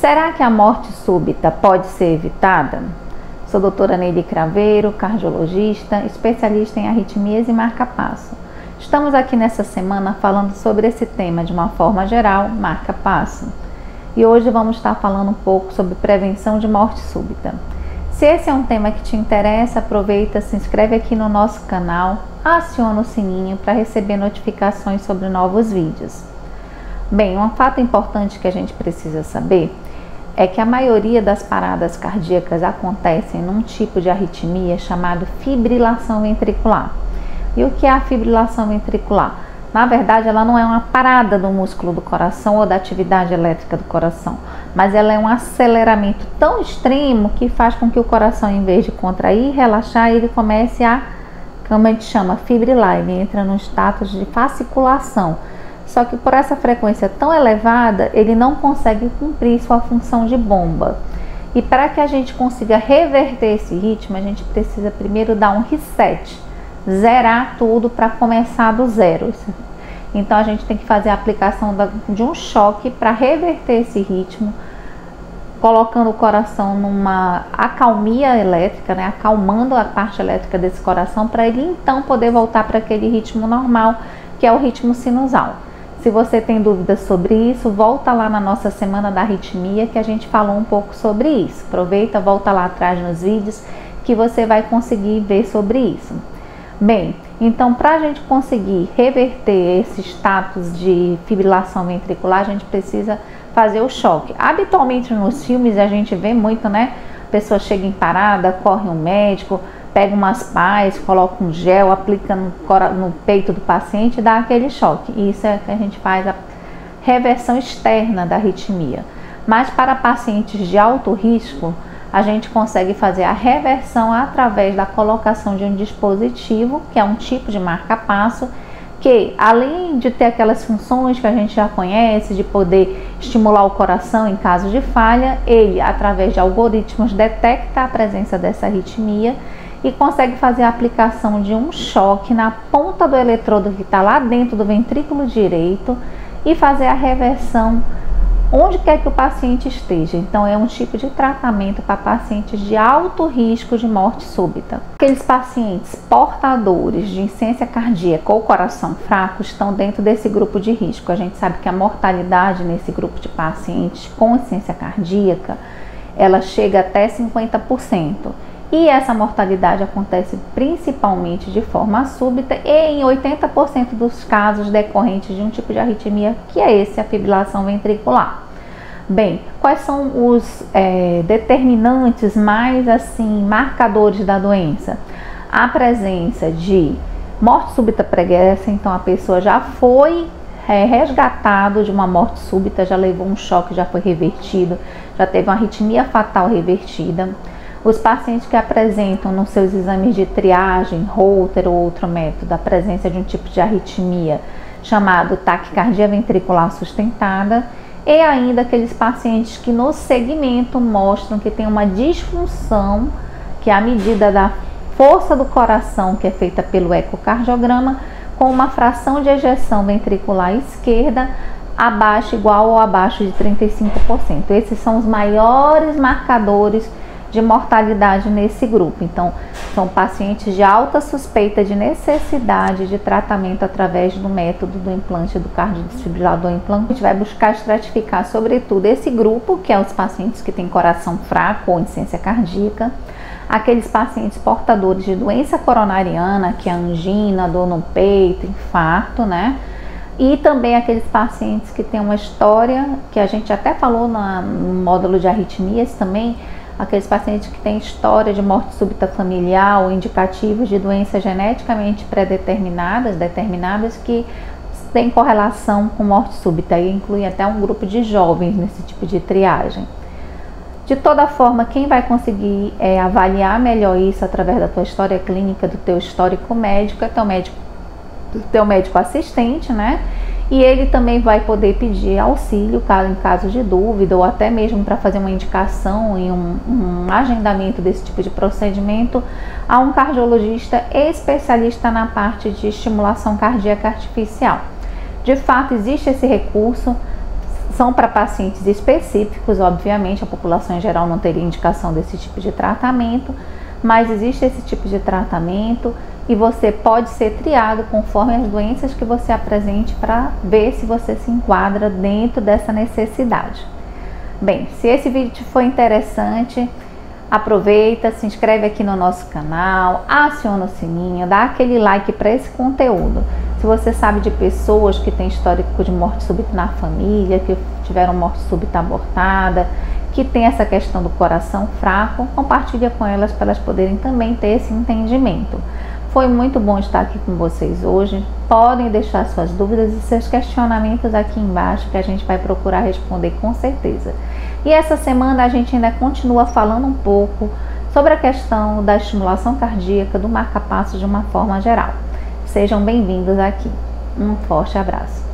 Será que a morte súbita pode ser evitada? Sou a doutora Neide Craveiro, cardiologista, especialista em arritmias e marca-passo. Estamos aqui nessa semana falando sobre esse tema de uma forma geral, marca-passo. E hoje vamos estar falando um pouco sobre prevenção de morte súbita. Se esse é um tema que te interessa, aproveita, se inscreve aqui no nosso canal, aciona o sininho para receber notificações sobre novos vídeos. Bem, um fato importante que a gente precisa saber é que a maioria das paradas cardíacas acontecem num tipo de arritmia chamado fibrilação ventricular. E o que é a fibrilação ventricular? Na verdade, ela não é uma parada do músculo do coração ou da atividade elétrica do coração, mas ela é um aceleramento tão extremo que faz com que o coração, em vez de contrair e relaxar, ele comece a, como a gente chama, fibrilar, ele entra num status de fasciculação. Só que por essa frequência tão elevada, ele não consegue cumprir sua função de bomba. E para que a gente consiga reverter esse ritmo, a gente precisa primeiro dar um reset, zerar tudo para começar do zero. Então a gente tem que fazer a aplicação de um choque para reverter esse ritmo, colocando o coração numa acalmia elétrica, né? Acalmando a parte elétrica desse coração, para ele então poder voltar para aquele ritmo normal, que é o ritmo sinusal. Se você tem dúvidas sobre isso, volta lá na nossa semana da arritmia que a gente falou um pouco sobre isso. Aproveita, volta lá atrás nos vídeos que você vai conseguir ver sobre isso. Bem, então para a gente conseguir reverter esse status de fibrilação ventricular, a gente precisa fazer o choque. Habitualmente nos filmes a gente vê muito, né? A pessoa chega em parada, corre um médico, pega umas pás, coloca um gel, aplica no peito do paciente e dá aquele choque. Isso é que a gente faz a reversão externa da arritmia. Mas para pacientes de alto risco, a gente consegue fazer a reversão através da colocação de um dispositivo, que é um tipo de marca-passo, que além de ter aquelas funções que a gente já conhece, de poder estimular o coração em caso de falha, ele, através de algoritmos, detecta a presença dessa arritmia e consegue fazer a aplicação de um choque na ponta do eletrodo que está lá dentro do ventrículo direito e fazer a reversão onde quer que o paciente esteja. Então é um tipo de tratamento para pacientes de alto risco de morte súbita. Aqueles pacientes portadores de insuficiência cardíaca ou coração fraco estão dentro desse grupo de risco. A gente sabe que a mortalidade nesse grupo de pacientes com insuficiência cardíaca, ela chega até 50%. E essa mortalidade acontece principalmente de forma súbita e em 80% dos casos decorrentes de um tipo de arritmia, que é a fibrilação ventricular. Bem, quais são os determinantes mais assim marcadores da doença? A presença de morte súbita pregressa, então a pessoa já foi resgatado de uma morte súbita, já levou um choque, já foi revertido, já teve uma arritmia fatal revertida. Os pacientes que apresentam nos seus exames de triagem, Holter ou outro método, a presença de um tipo de arritmia chamado taquicardia ventricular sustentada, e ainda aqueles pacientes que no segmento mostram que tem uma disfunção, que é a medida da força do coração, que é feita pelo ecocardiograma, com uma fração de ejeção ventricular esquerda abaixo, igual ou abaixo de 35%. Esses são os maiores marcadores de mortalidade nesse grupo. Então, são pacientes de alta suspeita de necessidade de tratamento através do método do implante do cardiodesfibrilador implante. A gente vai buscar estratificar, sobretudo, esse grupo, que é os pacientes que têm coração fraco ou insuficiência cardíaca, aqueles pacientes portadores de doença coronariana, que é angina, dor no peito, infarto, né? E também aqueles pacientes que têm uma história, que a gente até falou no módulo de arritmias também, aqueles pacientes que têm história de morte súbita familiar ou indicativos de doenças geneticamente determinadas que têm correlação com morte súbita, e inclui até um grupo de jovens nesse tipo de triagem. De toda forma, quem vai conseguir avaliar melhor isso através da tua história clínica, do teu histórico médico, é teu médico assistente, né? E ele também vai poder pedir auxílio em caso de dúvida, ou até mesmo para fazer uma indicação e um agendamento desse tipo de procedimento a um cardiologista especialista na parte de estimulação cardíaca artificial. De fato, existe esse recurso, São para pacientes específicos, obviamente, a população em geral não teria indicação desse tipo de tratamento, mas existe esse tipo de tratamento e você pode ser triado conforme as doenças que você apresente para ver se você se enquadra dentro dessa necessidade. Bem, se esse vídeo te foi interessante, aproveita, se inscreve aqui no nosso canal, aciona o sininho, dá aquele like para esse conteúdo. Se você sabe de pessoas que têm histórico de morte súbita na família, que tiveram morte súbita abortada, que tem essa questão do coração fraco, compartilha com elas para elas poderem também ter esse entendimento. Foi muito bom estar aqui com vocês hoje. Podem deixar suas dúvidas e seus questionamentos aqui embaixo que a gente vai procurar responder com certeza. E essa semana a gente ainda continua falando um pouco sobre a questão da estimulação cardíaca, do marca-passo de uma forma geral. Sejam bem-vindos aqui. Um forte abraço.